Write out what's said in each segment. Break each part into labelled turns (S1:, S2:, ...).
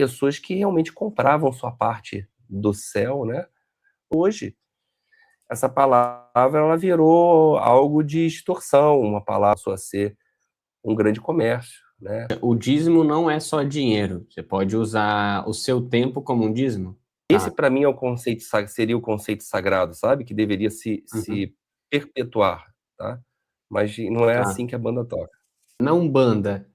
S1: pessoas que realmente compravam sua parte do céu, né? Hoje, essa palavra ela virou algo de extorsão, uma palavra passou a ser um grande comércio, né?
S2: O dízimo não é só dinheiro. Você pode usar o seu tempo como um dízimo?
S1: Esse, para mim, é o conceito, seria o conceito sagrado, sabe? Que deveria
S2: Uhum.
S1: se perpetuar, tá? Mas não é
S2: Tá.
S1: assim que a banda toca.
S2: Na Umbanda,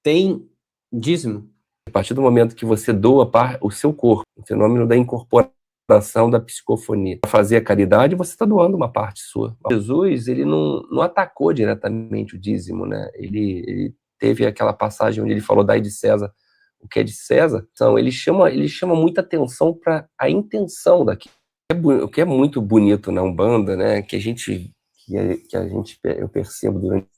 S2: tem dízimo?
S1: A partir do momento que você doa o seu corpo, o fenômeno da incorporação da psicofonia, para fazer a caridade, você está doando uma parte sua. Jesus, ele não atacou diretamente o dízimo, né? Ele teve aquela passagem onde ele falou: dai de César o que é de César. Então, ele chama muita atenção para a intenção daquilo. O que é muito bonito na Umbanda, né? Eu percebo durante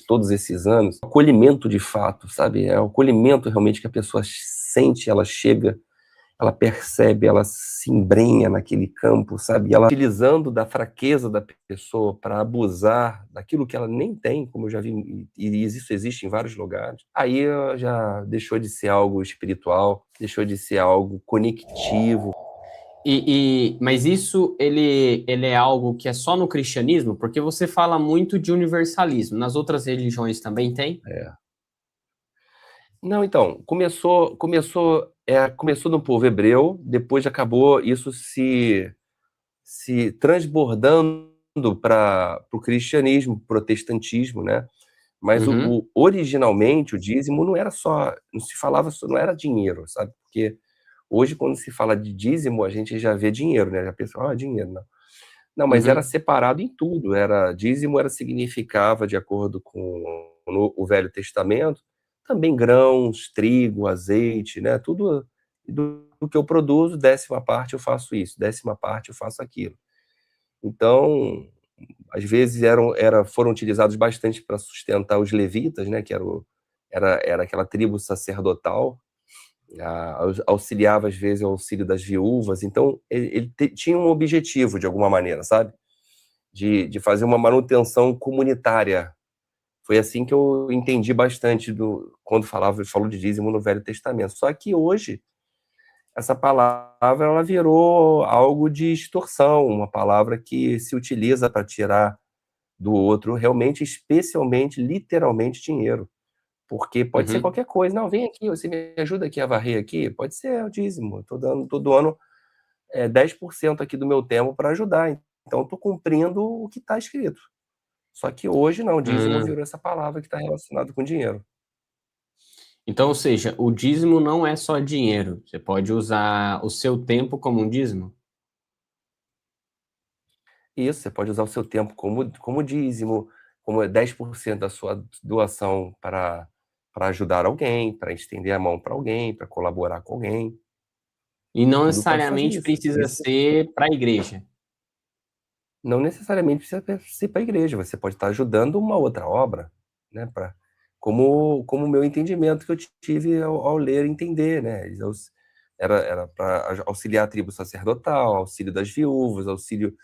S1: todos esses anos, o acolhimento de fato, sabe? É o acolhimento realmente que a pessoa sente, ela chega, ela percebe, ela se embrenha naquele campo, sabe? E ela utilizando da fraqueza da pessoa para abusar daquilo que ela nem tem, como eu já vi, e isso existe em vários lugares. Aí já deixou de ser algo espiritual, deixou de ser algo conectivo.
S2: Mas isso ele é algo que é só no cristianismo? Porque você fala muito de universalismo. Nas outras religiões também tem?
S1: Não, então, começou no povo hebreu, depois acabou isso se transbordando para o cristianismo, protestantismo, né? Mas
S2: Uhum.
S1: originalmente o dízimo não era só, não se falava, não era dinheiro, sabe? Porque hoje quando se fala de dízimo, a gente já vê dinheiro, né? Já pensa, dinheiro, não. Não, mas era
S2: Uhum.
S1: separado em tudo, dízimo significava, de acordo com o Velho Testamento, também grãos, trigo, azeite, né? Tudo do que eu produzo, 10ª parte eu faço isso, 10ª parte eu faço aquilo. Então, às vezes foram utilizados bastante para sustentar os levitas, né? Que era aquela tribo sacerdotal, auxiliava às vezes o auxílio das viúvas. Então, ele tinha um objetivo de alguma maneira, sabe? De fazer uma manutenção comunitária. Foi assim que eu entendi bastante quando falou de dízimo no Velho Testamento. Só que hoje, essa palavra ela virou algo de extorsão, uma palavra que se utiliza para tirar do outro realmente, especialmente, literalmente, dinheiro. Porque pode ser
S2: Uhum.
S1: qualquer coisa. Não, vem aqui, você me ajuda aqui a varrer aqui? Pode ser o dízimo. Estou dando todo ano 10% aqui do meu tempo para ajudar. Então, estou cumprindo o que está escrito. Só que hoje não, o dízimo
S2: Ah.
S1: virou essa palavra que está relacionado com dinheiro.
S2: Então, ou seja, o dízimo não é só dinheiro. Você pode usar o seu tempo como um dízimo?
S1: Isso, você pode usar o seu tempo como dízimo, como 10% da sua doação para ajudar alguém, para estender a mão para alguém, para colaborar com alguém.
S2: E não
S1: Tudo pode fazer
S2: necessariamente
S1: isso.
S2: precisa ser para a igreja.
S1: Não necessariamente precisa ser para a igreja, você pode estar ajudando uma outra obra, né? Como o meu entendimento que eu tive ao ler e entender, né? Era para auxiliar a tribo sacerdotal, auxílio das viúvas, auxílio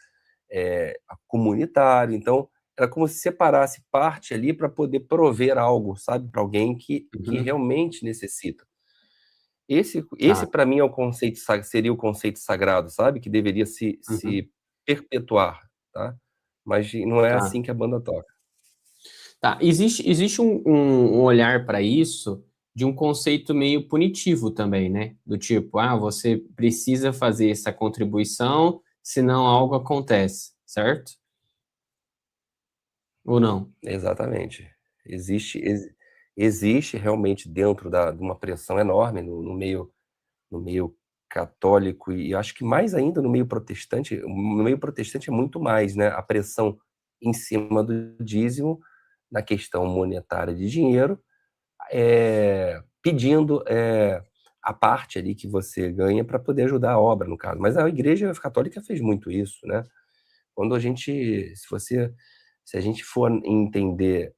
S1: comunitário. Então, era como se separasse parte ali para poder prover algo, sabe, para alguém que
S2: Uhum.
S1: realmente necessita. Esse
S2: Tá.
S1: para mim é o conceito, seria o conceito sagrado, sabe, que deveria
S2: Uhum.
S1: se perpetuar, tá? Mas não é
S2: Tá.
S1: assim que a banda toca.
S2: Tá. Existe um olhar para isso de um conceito meio punitivo também, né? Do tipo, você precisa fazer essa contribuição, senão algo acontece, certo? Ou não?
S1: Exatamente. Existe realmente dentro de uma pressão enorme no meio católico e acho que mais ainda no meio protestante é muito mais, né, a pressão em cima do dízimo, na questão monetária de dinheiro, pedindo, a parte ali que você ganha para poder ajudar a obra, no caso. Mas a Igreja Católica fez muito isso, né. Quando a gente se a gente for entender,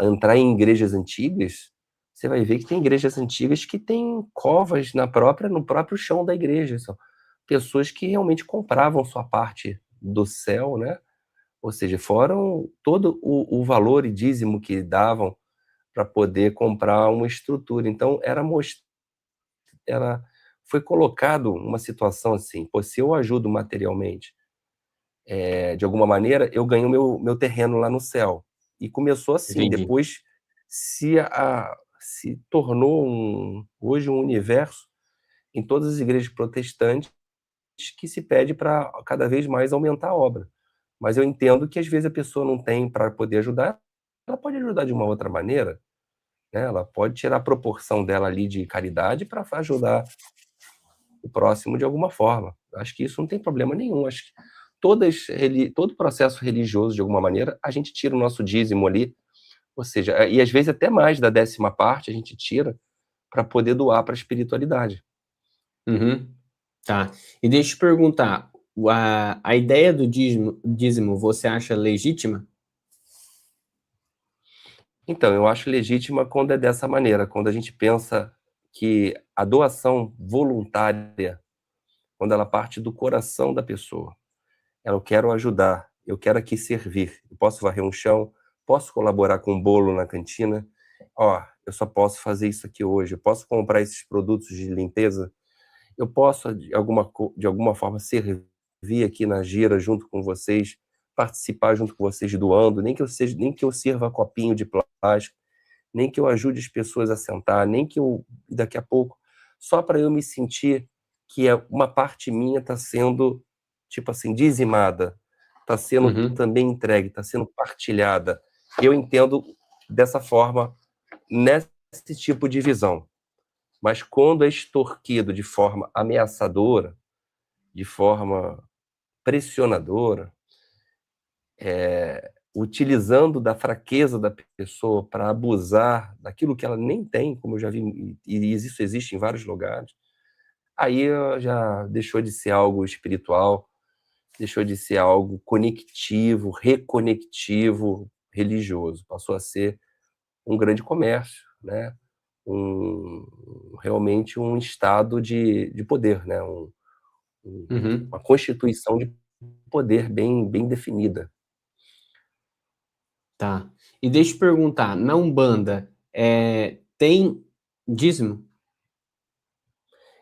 S1: entrar em igrejas antigas, você vai ver que tem igrejas antigas que têm covas no próprio chão da igreja. São pessoas que realmente compravam sua parte do céu, né? Ou seja, foram todo o valor e dízimo que davam para poder comprar uma estrutura. Então, era mostrar foi colocado uma situação assim, pô, se eu ajudo materialmente, de alguma maneira, eu ganho meu terreno lá no céu. E começou assim,
S2: Entendi.
S1: depois se tornou hoje um universo em todas as igrejas protestantes que se pede para cada vez mais aumentar a obra. Mas eu entendo que às vezes a pessoa não tem para poder ajudar, ela pode ajudar de uma outra maneira, né, ela pode tirar a proporção dela ali de caridade para ajudar o próximo de alguma forma. Acho que isso não tem problema nenhum, acho que todo processo religioso, de alguma maneira, a gente tira o nosso dízimo ali, ou seja, e às vezes até mais da 10ª parte a gente tira para poder doar para a espiritualidade.
S2: Uhum. Tá. E deixa eu te perguntar, a ideia do dízimo você acha legítima?
S1: Então, eu acho legítima quando é dessa maneira, quando a gente pensa que a doação voluntária, quando ela parte do coração da pessoa, eu quero ajudar, eu quero aqui servir, eu posso varrer um chão, posso colaborar com um bolo na cantina, ó, eu só posso fazer isso aqui hoje, eu posso comprar esses produtos de limpeza, eu posso de alguma forma servir aqui na gira junto com vocês, participar junto com vocês doando, nem que eu sirva copinho de plástico, nem que eu ajude as pessoas a sentar, nem que eu daqui a pouco, só para eu me sentir que uma parte minha está sendo, tipo assim, dizimada, está sendo
S2: Uhum.
S1: também entregue, está sendo partilhada. Eu entendo dessa forma, nesse tipo de visão. Mas quando é extorquido de forma ameaçadora, de forma pressionadora, utilizando da fraqueza da pessoa para abusar daquilo que ela nem tem, como eu já vi, e isso existe em vários lugares, aí já deixou de ser algo espiritual, deixou de ser algo conectivo, reconectivo, religioso, passou a ser um grande comércio, né? Realmente um estado de poder, né?
S2: Uhum.
S1: Uma constituição de poder bem definida.
S2: Tá. E deixa eu te perguntar, na Umbanda, tem dízimo?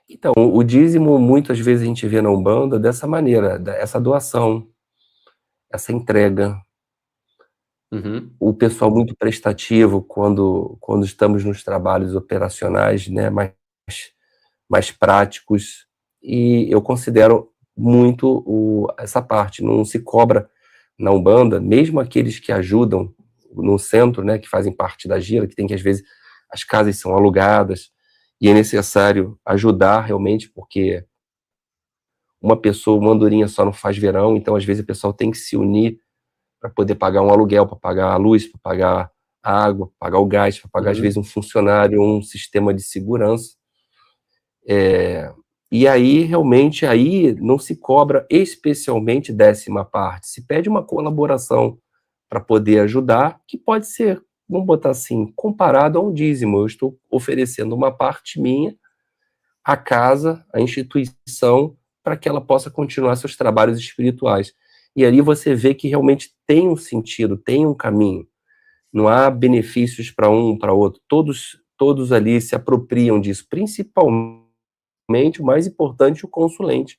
S1: Então, o dízimo, muitas vezes a gente vê na Umbanda dessa maneira, essa doação, essa entrega.
S2: Uhum.
S1: O pessoal muito prestativo quando estamos nos trabalhos operacionais, né, mais práticos, e eu considero muito essa parte, não se cobra na Umbanda, mesmo aqueles que ajudam no centro, né, que fazem parte da gira, que tem que às vezes as casas são alugadas, e é necessário ajudar realmente, porque uma andorinha só não faz verão, então às vezes o pessoal tem que se unir para poder pagar um aluguel, para pagar a luz, para pagar a água, para pagar o gás, para pagar às vezes
S2: Uhum.
S1: um funcionário, um sistema de segurança. E aí realmente aí não se cobra especialmente 10ª parte, se pede uma colaboração para poder ajudar, que pode ser, vamos botar assim, comparado a um dízimo. Eu estou oferecendo uma parte minha à casa, à instituição, para que ela possa continuar seus trabalhos espirituais. E ali você vê que realmente tem um sentido, tem um caminho. Não há benefícios para um, para outro. Todos ali se apropriam disso, principalmente o mais importante, o consulente,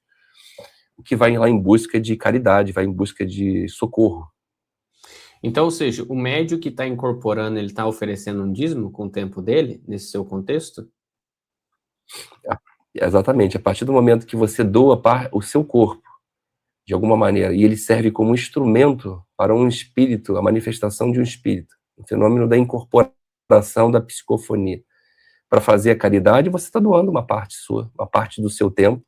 S1: o que vai lá em busca de caridade, vai em busca de socorro.
S2: Então, ou seja, o médio que está incorporando, ele está oferecendo um dízimo com o tempo dele, nesse seu contexto?
S1: Exatamente, a partir do momento que você doa o seu corpo, de alguma maneira, e ele serve como instrumento para um espírito, a manifestação de um espírito, o fenômeno da incorporação da psicofonia. Para fazer a caridade, você está doando uma parte sua, uma parte do seu tempo,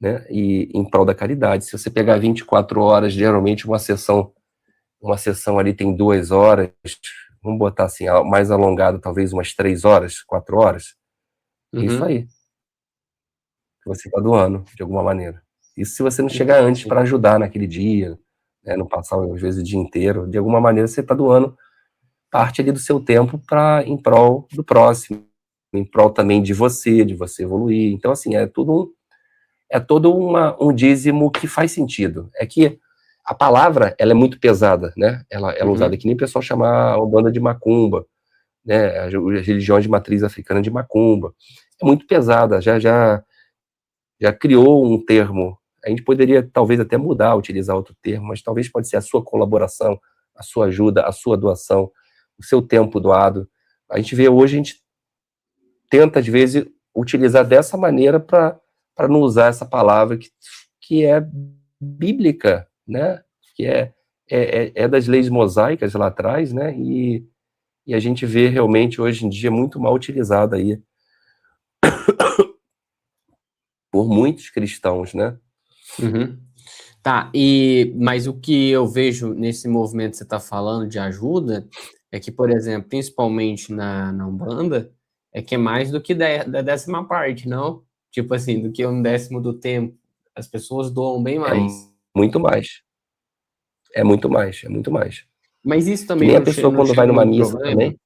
S1: né, e em prol da caridade. Se você pegar 24 horas, geralmente uma sessão ali tem 2 horas, vamos botar assim, mais alongado, talvez umas 3 horas, 4 horas. É isso
S2: Uhum.
S1: aí que você está doando, de alguma maneira. Isso se você não chegar antes
S2: Entendi.
S1: para ajudar naquele dia, né, não passar, às vezes, o dia inteiro, de alguma maneira você está doando parte ali do seu tempo em prol do próximo, em prol também de você evoluir. Então, assim, é todo um dízimo que faz sentido. É que a palavra, ela é muito pesada, né? Ela é usada
S2: Uhum.
S1: que nem o pessoal chama a Umbanda de macumba, né? As religiões de matriz africana de macumba. é muito pesada, já criou um termo. A gente poderia talvez até mudar, utilizar outro termo, mas talvez pode ser a sua colaboração, a sua ajuda, a sua doação, o seu tempo doado. A gente vê hoje, a gente tenta às vezes utilizar dessa maneira para não usar essa palavra que é bíblica, né? Que é das leis mosaicas lá atrás, né? E a gente vê realmente hoje em dia muito mal utilizada aí por muitos cristãos, né?
S2: Uhum. Tá, mas o que eu vejo nesse movimento que você está falando de ajuda é que, por exemplo, principalmente na Umbanda, é que é mais do que da 10ª parte, não? Tipo assim, do que 1/10 do tempo. As pessoas doam bem
S1: É
S2: mais.
S1: muito mais. É muito mais, é muito mais.
S2: Mas isso
S1: Que
S2: também
S1: nem a
S2: não,
S1: pessoa
S2: não
S1: quando vai
S2: chega
S1: numa
S2: num
S1: missa
S2: problema?
S1: também.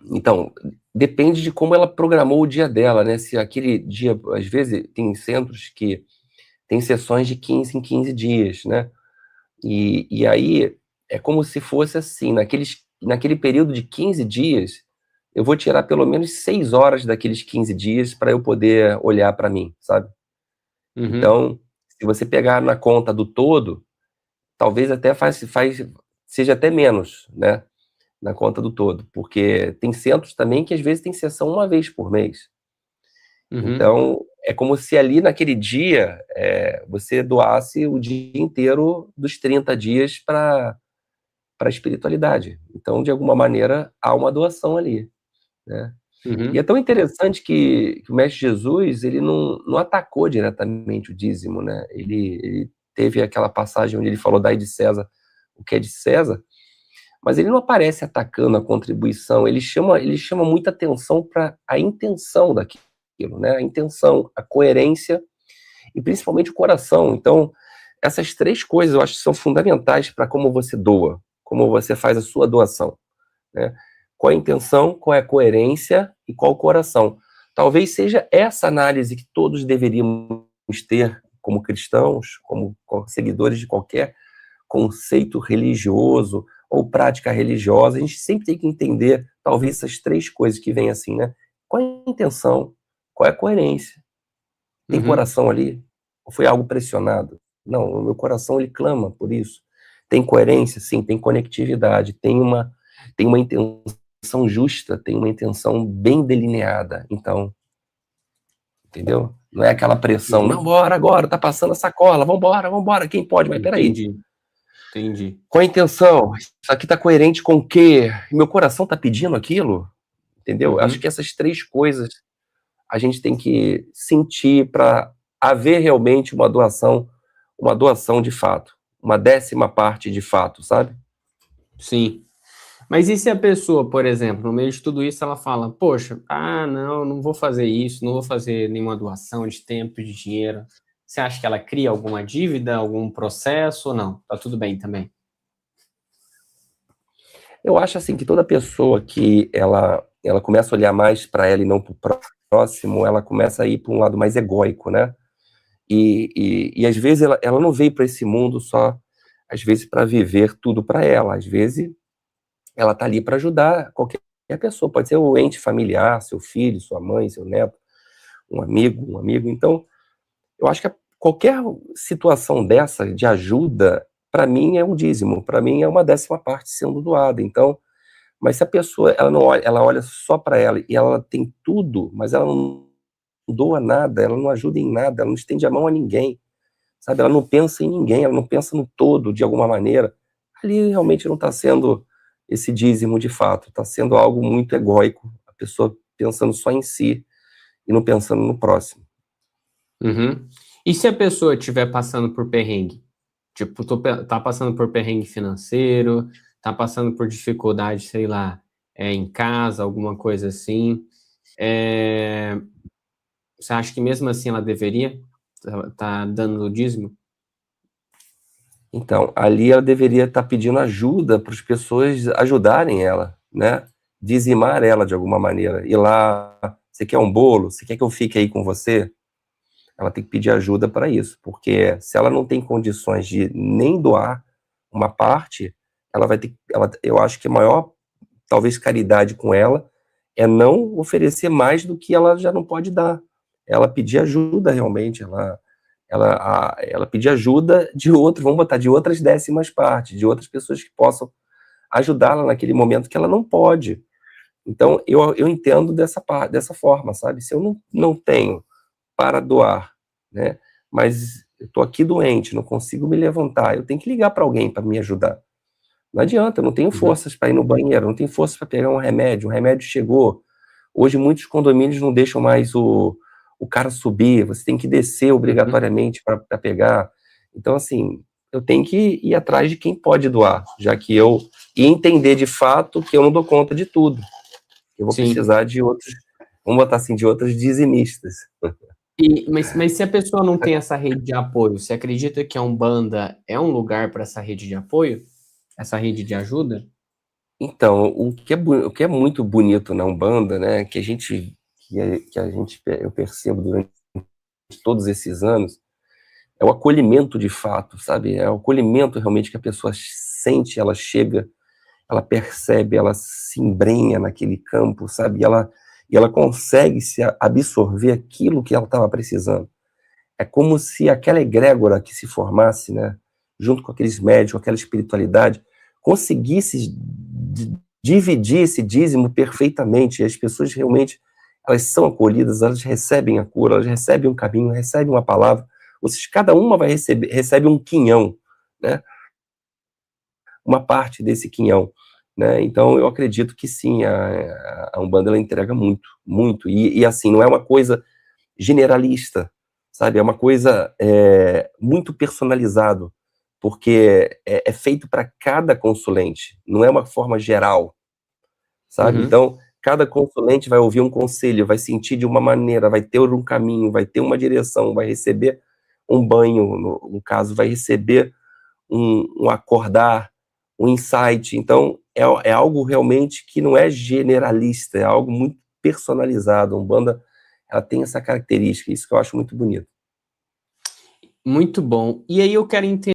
S1: Então, depende de como ela programou o dia dela, né? Se aquele dia, às vezes, tem centros que tem sessões de 15 em 15 dias, né? E aí é como se fosse assim, naquele período de 15 dias, eu vou tirar pelo menos 6 horas daqueles 15 dias para eu poder olhar para mim, sabe?
S2: Uhum,
S1: Então, se você pegar na conta do todo, talvez até seja até menos, né? Na conta do todo, porque tem centros também que às vezes tem sessão uma vez por mês.
S2: uhum,
S1: Então, é como se ali naquele dia você doasse o dia inteiro dos 30 dias para a espiritualidade. Então, de alguma maneira, há uma doação ali, né? E é
S2: uhum,
S1: tão interessante que o Mestre Jesus, ele não atacou diretamente o dízimo, né? Ele teve aquela passagem onde ele falou, dai de César o que é de César, mas ele não aparece atacando a contribuição, ele chama muita atenção para a intenção daquilo, né? A intenção, a coerência e principalmente o coração. Então, essas três coisas eu acho que são fundamentais para como você doa, como você faz a sua doação, né? Qual a intenção, qual é a coerência e qual o coração. Talvez seja essa análise que todos deveríamos ter como cristãos, como seguidores de qualquer conceito religioso ou prática religiosa. A gente sempre tem que entender, talvez, essas três coisas que vêm assim, né? Qual é a intenção? Qual é a coerência? Tem
S2: uhum,
S1: coração ali? Ou foi algo pressionado? Não, o meu coração, ele clama por isso. Tem coerência? Sim, tem conectividade, tem uma intenção justa, tem uma intenção bem delineada. Então, entendeu? Não é aquela pressão, não,
S2: uhum.
S1: bora agora, tá passando a sacola, vambora, quem pode? Mas peraí,
S2: Entendi, entendi.
S1: qual a intenção? Isso aqui tá coerente com o quê? Meu coração tá pedindo aquilo? Entendeu? Acho que
S2: Uhum,
S1: essas três coisas a gente tem que sentir para haver realmente uma doação de fato, uma 10ª parte de fato, sabe?
S2: sim. Mas e se a pessoa, por exemplo, no meio de tudo isso, ela fala, poxa, não vou fazer isso, não vou fazer nenhuma doação de tempo, de dinheiro. Você acha que ela cria alguma dívida, algum processo ou não? Tá tudo bem também.
S1: Eu acho assim que toda pessoa que ela começa a olhar mais para ela e não para o próximo, ela começa a ir para um lado mais egóico, né? E às vezes ela não veio para esse mundo só, às vezes, para viver tudo para ela. Às vezes ela está ali para ajudar qualquer pessoa, pode ser o ente familiar, seu filho, sua mãe, seu neto, um amigo. Então, eu acho que qualquer situação dessa de ajuda, para mim é um dízimo, para mim é uma 10ª parte sendo doada. Então, mas se a pessoa ela não olha, ela olha só para ela e ela tem tudo, mas ela não doa nada, ela não ajuda em nada, ela não estende a mão a ninguém, sabe? Ela não pensa em ninguém, ela não pensa no todo de alguma maneira. Ali realmente não está sendo esse dízimo de fato, está sendo algo muito egóico, a pessoa pensando só em si e não pensando no próximo.
S2: Uhum. E se a pessoa estiver passando por perrengue? Tipo, tá passando por perrengue financeiro, tá passando por dificuldade, sei lá, em casa, alguma coisa assim. É, você acha que mesmo assim ela deveria tá dando o dízimo?
S1: Então, ali ela deveria estar pedindo ajuda para as pessoas ajudarem ela, né? Dizimar ela de alguma maneira. Ir lá, você quer um bolo? Você quer que eu fique aí com você? Ela tem que pedir ajuda para isso, porque se ela não tem condições de nem doar uma parte, ela vai ter, eu acho que a maior, talvez, caridade com ela é não oferecer mais do que ela já não pode dar. Ela pedir ajuda realmente, ela pedir ajuda de outros, vamos botar, de outras décimas partes, de outras pessoas que possam ajudá-la naquele momento que ela não pode. Então, eu entendo dessa forma, sabe? Se eu não tenho para doar, né? Mas eu tô aqui doente, não consigo me levantar, eu tenho que ligar para alguém para me ajudar. Não adianta, eu não tenho
S2: Uhum.
S1: forças para ir no banheiro, não tenho forças para pegar um remédio chegou. Hoje muitos condomínios não deixam mais o cara subir, você tem que descer
S2: Uhum.
S1: obrigatoriamente para pegar. Então, assim, eu tenho que ir atrás de quem pode doar, já que e entender de fato que eu não dou conta de tudo. Eu vou
S2: Sim.
S1: precisar de outros, vamos botar assim, de outros dizimistas.
S2: Mas se a pessoa não tem essa rede de apoio, você acredita que a Umbanda é um lugar para essa rede de apoio? Essa rede de ajuda?
S1: Então, o que é muito bonito na Umbanda, né, eu percebo durante todos esses anos, é o acolhimento de fato, sabe? É o acolhimento realmente que a pessoa sente, ela chega, ela percebe, ela se embrenha naquele campo, sabe? E ela consegue se absorver aquilo que ela estava precisando. É como se aquela egrégora que se formasse, né, junto com aqueles médios, com aquela espiritualidade, conseguisse dividir esse dízimo perfeitamente. E as pessoas realmente, elas são acolhidas, elas recebem a cura, elas recebem um caminho, recebem uma palavra. Ou seja, cada uma recebe um quinhão, né, uma parte desse quinhão. Né? Então, eu acredito que sim, a Umbanda ela entrega muito, muito. E assim, não é uma coisa generalista, sabe? É uma coisa muito personalizado, porque é feito para cada consulente, não é uma forma geral, sabe?
S2: Uhum.
S1: Então, cada consulente vai ouvir um conselho, vai sentir de uma maneira, vai ter um caminho, vai ter uma direção, vai receber um banho, no caso, vai receber um acordar, um insight. Então, é algo realmente que não é generalista, é algo muito personalizado. A Umbanda, ela tem essa característica, isso que eu acho muito bonito.
S2: Muito bom. E aí eu quero entender